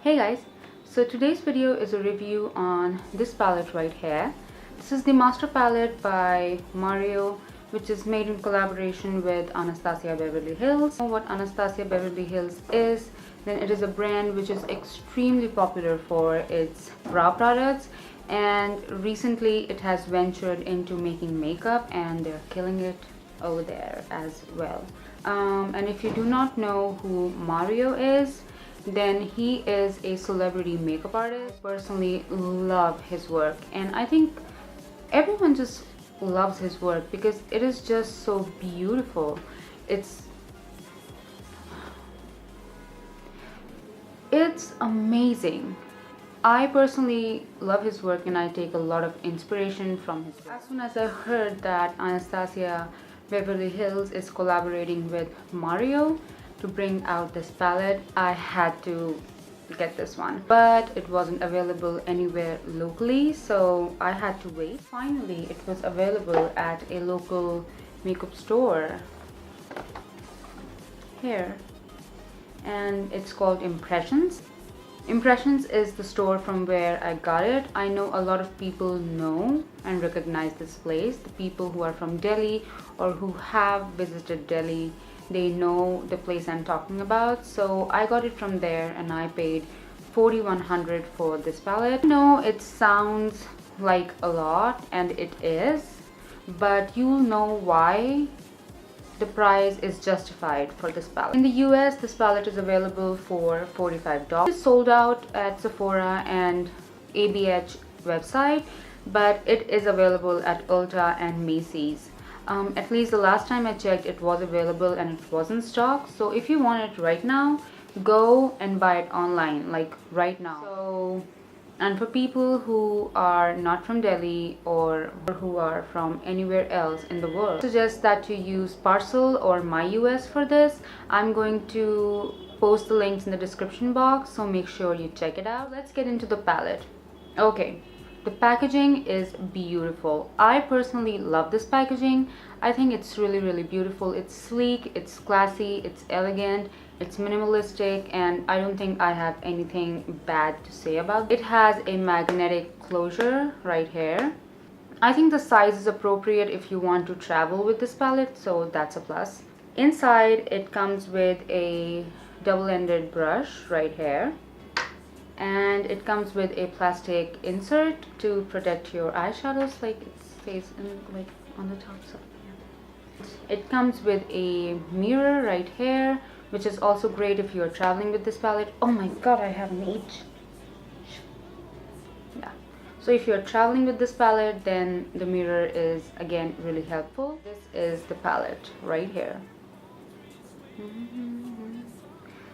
Hey guys, so today's video is a review on this palette right here. This is the Master Palette by Mario, which is made in collaboration with Anastasia Beverly Hills. If you know what Anastasia Beverly Hills is, then it is a brand which is extremely popular for its brow products, and recently it has ventured into making makeup and they're killing it over there as well. And if you do not know who Mario is, then he is a celebrity makeup artist. I personally love his work, and I think everyone just loves his work because it is just so beautiful. It's amazing. I personally love his work and I take a lot of inspiration from his work. As soon as I heard that Anastasia Beverly Hills is collaborating with Mario to bring out this palette, I had to get this one, but it wasn't available anywhere locally, so I had to wait. Finally, it was available at a local makeup store here, and it's called Impressions. Impressions is the store from where I got it. I know a lot of people know and recognize this place. The people who are from Delhi or who have visited Delhi, they know the place I'm talking about. So I got it from there and I paid $4,100 for this palette. I know it sounds like a lot, and it is, but you'll know why the price is justified for this palette. In the US, this palette is available for $45. It's sold out at Sephora and ABH website, but it is available at Ulta and Macy's. At least the last time I checked, it was available and it was in stock. So if you want it right now, go and buy it online, like right now. So, and for people who are not from Delhi or who are from anywhere else in the world, I suggest that you use Parcel or MyUS for this. I'm going to post the links in the description box, so make sure you check it out. Let's get into the palette. Okay. The packaging is beautiful. I personally love this packaging. I think it's really beautiful. It's sleek, it's classy, it's elegant, it's minimalistic, and I don't think I have anything bad to say about it. It has a magnetic closure right here. I think the size is appropriate if you want to travel with this palette, so that's a plus. Inside, it comes with a double-ended brush right here. And it comes with a plastic insert to protect your eyeshadows, like it stays like on the top. So yeah. It comes with a mirror right here, which is also great if you're traveling with this palette. Oh my god, I have an H. Yeah. So if you're traveling with this palette, then the mirror is again really helpful. This is the palette right here.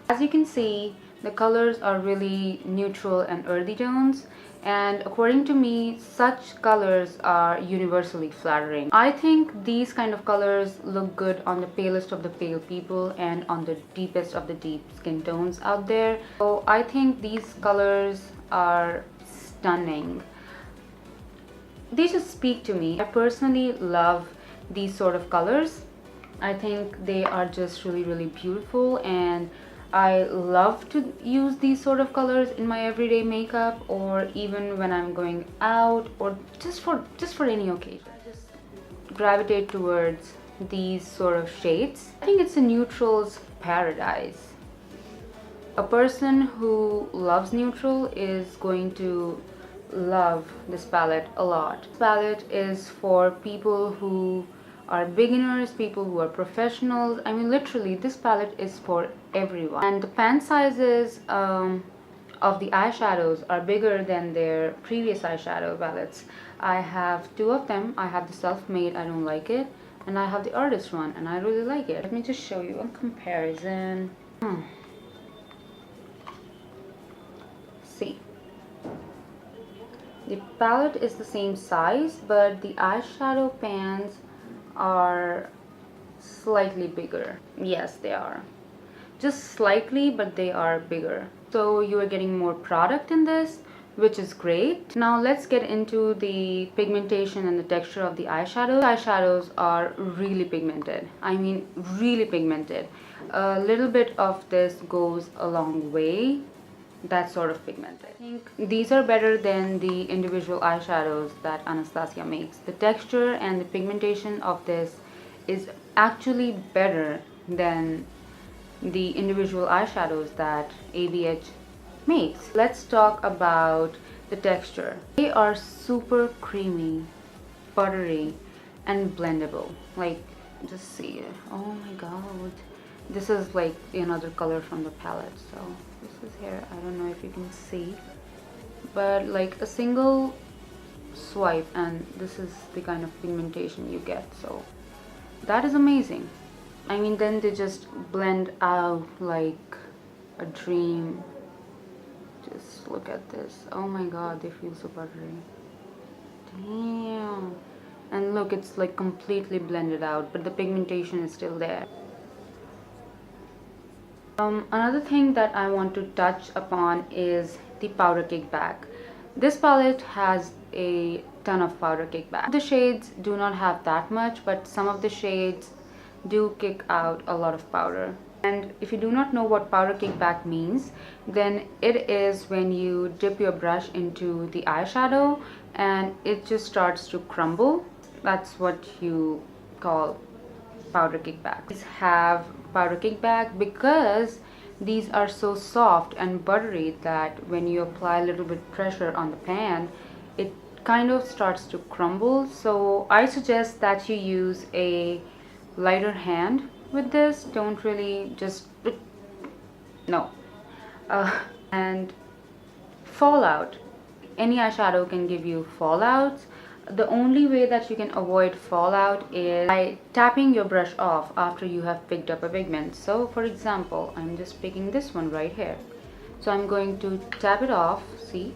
As you can see, the colors are really neutral and earthy tones, and according to me, such colors are universally flattering. I think these kind of colors look good on the palest of the pale people and on the deepest of the deep skin tones out there. So I think these colors are stunning. They just speak to me. I personally love these sort of colors. I think they are just really beautiful, and I love to use these sort of colors in my everyday makeup, or even when I'm going out, or just for any occasion. I just gravitate towards these sort of shades. I think it's a neutral's paradise. A person who loves neutral is going to love this palette a lot. This palette is for people who are beginners, people who are professionals. I mean, literally, this palette is for everyone. And the pan sizes of the eyeshadows are bigger than their previous eyeshadow palettes. I have two of them. I have the self-made, I don't like it, and I have the artist one, and I really like it. Let me just show you a comparison. See, the palette is the same size, but the eyeshadow pans are slightly bigger. Yes, they are. Just slightly, but they are bigger. So you are getting more product in this, which is great. Now let's get into the pigmentation and the texture of the eyeshadows. Eyeshadows are really pigmented. I mean, really pigmented. A little bit of this goes a long way that sort of pigmented. I think these are better than the individual eyeshadows that Anastasia makes. The texture and the pigmentation of this is actually better than the individual eyeshadows that ABH makes. Let's talk about the texture. They are super creamy, buttery, and blendable. Like, just see it. Oh my god. This is like another color from the palette. So this is here. I don't know if you can see, but like a single swipe and this is the kind of pigmentation you get. So that is amazing. I mean, then they just blend out like a dream. Just look at this. Oh my god, they feel so buttery. Damn. And look, it's like completely blended out, but the pigmentation is still there. Another thing that I want to touch upon is the powder cake bag. This palette has a ton of powder cake bag. The shades do not have that much, but some of the shades do kick out a lot of powder. And if you do not know what powder cake bag means, then it is when you dip your brush into the eyeshadow and it just starts to crumble. That's what you call powder cake bag. These have powder cake bag because these are so soft and buttery that when you apply a little bit pressure on the pan, it kind of starts to crumble. So I suggest that you use a lighter hand with this. Don't really just no. And fallout. Any eyeshadow can give you fallouts. The only way that you can avoid fallout is by tapping your brush off after you have picked up a pigment. So for example, I'm just picking this one right here. So I'm going to tap it off. See,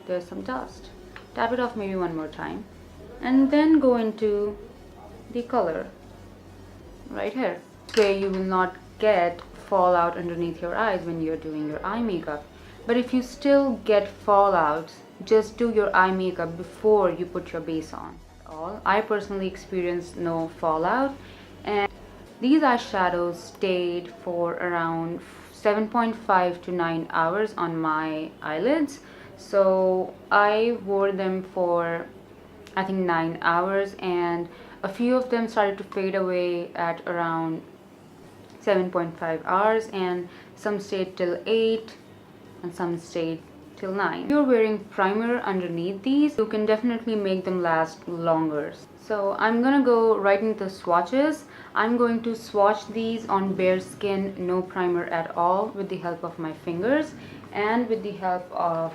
there's some dust. Tap it off maybe one more time and then go into the color right here, where you will not get fallout underneath your eyes when you're doing your eye makeup. But if you still get fallouts, just do your eye makeup before you put your base on. I personally experienced no fallout, and these eyeshadows stayed for around 7.5 to 9 hours on my eyelids. So I wore them for I think 9 hours, and a few of them started to fade away at around 7.5 hours, and some stayed till 8 and some stayed till 9. If you're wearing primer underneath these, you can definitely make them last longer. So I'm gonna go right into the swatches. I'm going to swatch these on bare skin, no primer at all, with the help of my fingers and with the help of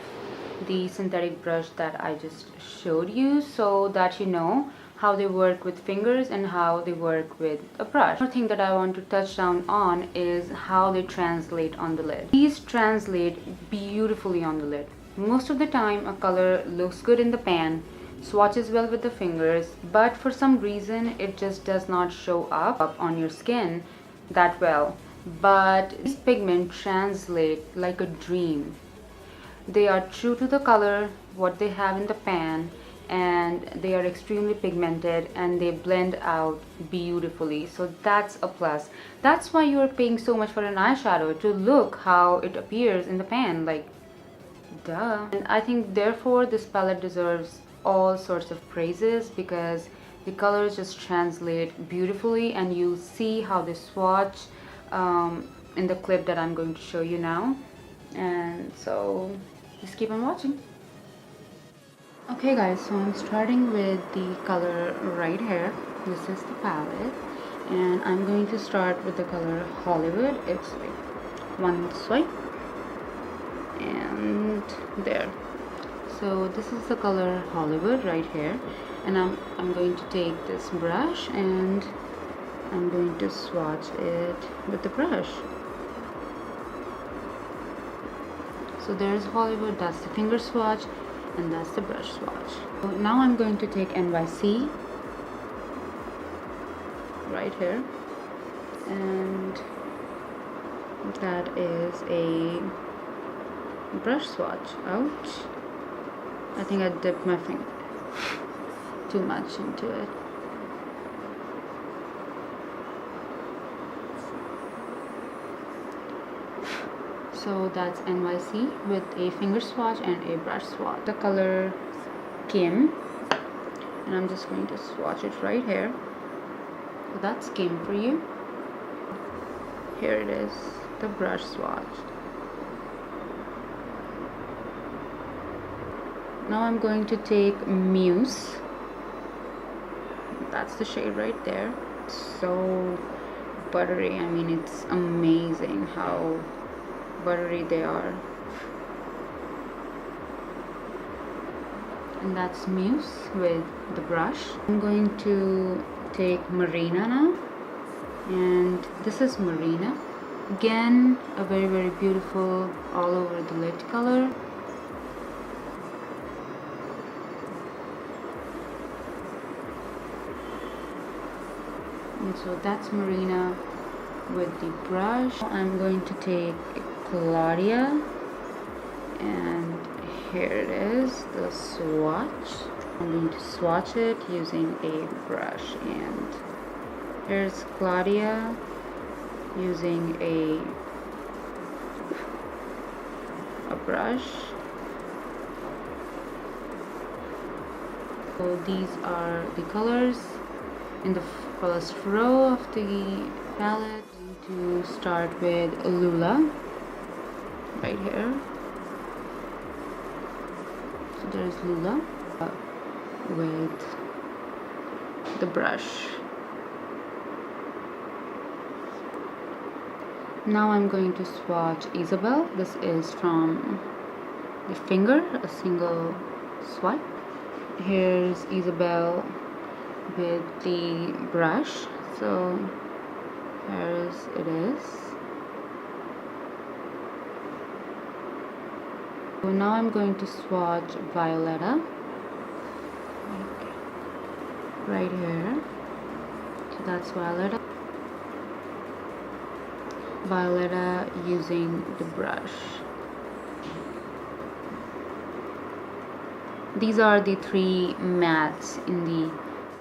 the synthetic brush that I just showed you, so that you know how they work with fingers and how they work with a brush. Another thing that I want to touch down on is how they translate on the lid. These translate beautifully on the lid. Most of the time a color looks good in the pan, swatches well with the fingers, but for some reason it just does not show up on your skin that well. But these pigments translate like a dream. They are true to the color, what they have in the pan, and they are extremely pigmented and they blend out beautifully. So that's a plus. That's why you are paying so much for an eyeshadow, to look how it appears in the pan, like duh. And I think therefore this palette deserves all sorts of praises, because the colors just translate beautifully, and you see how they swatch in the clip that I'm going to show you now. And so just keep on watching. Okay guys, so I'm starting with the color right here. This is the palette, and I'm going to start with the color Hollywood. It's like one swipe and there. So this is the color Hollywood right here, and I'm going to take this brush and I'm going to swatch it with the brush. So there's Hollywood, that's the finger swatch, and that's the brush swatch. So now I'm going to take NYC right here, and that is a brush swatch. Ouch, I think I dipped my finger too much into it. So that's NYC with a finger swatch and a brush swatch. The color Kim, and I'm just going to swatch it right here. So that's Kim for you. Here it is, the brush swatch. Now I'm going to take Muse. That's the shade right there. So buttery. I mean, it's amazing how buttery they are. And that's Muse with the brush. I'm going to take Marina now, and this is Marina. Again, a very beautiful all over the lid color. And so that's Marina with the brush. I'm going to take Claudia, and here it is, the swatch. I'm going to swatch it using a brush, and here's Claudia using a brush. So these are the colors in the first row of the palette. I'm going to start with Lula right here. So there's Lula with the brush. Now I'm going to swatch Isabel. This is from the finger, a single swipe. Here's Isabel with the brush. So here it is. So now I'm going to swatch Violetta right here. So that's Violetta. Violetta using the brush. These are the three mattes in the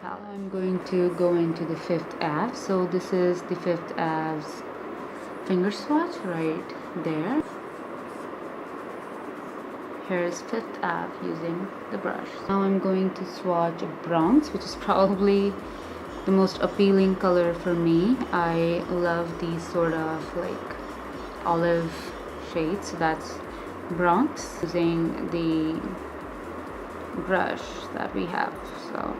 palette. I'm going to go into the Fifth Ave. So this is the Fifth Ave's finger swatch right there. Here's Fifth Ave using the brush. Now I'm going to swatch Bronx, which is probably the most appealing color for me. I love these sort of like olive shades. So that's Bronx using the brush that we have. So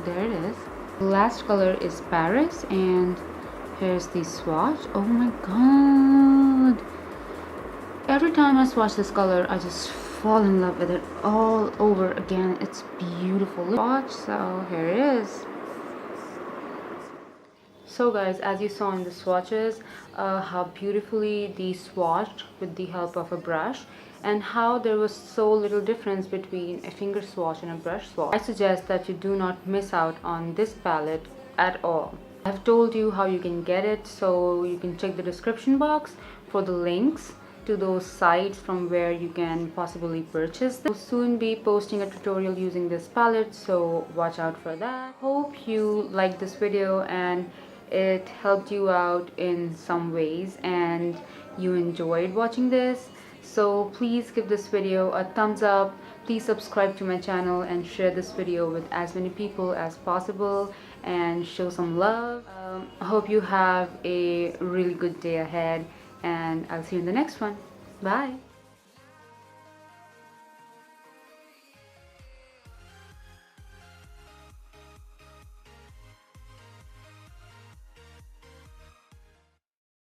there it is. The last color is Paris, and here's the swatch. Oh my god, every time I swatch this color I just fall in love with it all over again. It's beautiful swatch. So here it is. So guys, as you saw in the swatches, how beautifully they swatched with the help of a brush, and how there was so little difference between a finger swatch and a brush swatch. I suggest that you do not miss out on this palette at all. I've told you how you can get it, so you can check the description box for the links to those sites from where you can possibly purchase them. We'll soon be posting a tutorial using this palette, so watch out for that. Hope you liked this video and it helped you out in some ways and you enjoyed watching this. So please give this video a thumbs up, please subscribe to my channel and share this video with as many people as possible and show some love. I hope you have a really good day ahead, and I'll see you in the next one. Bye.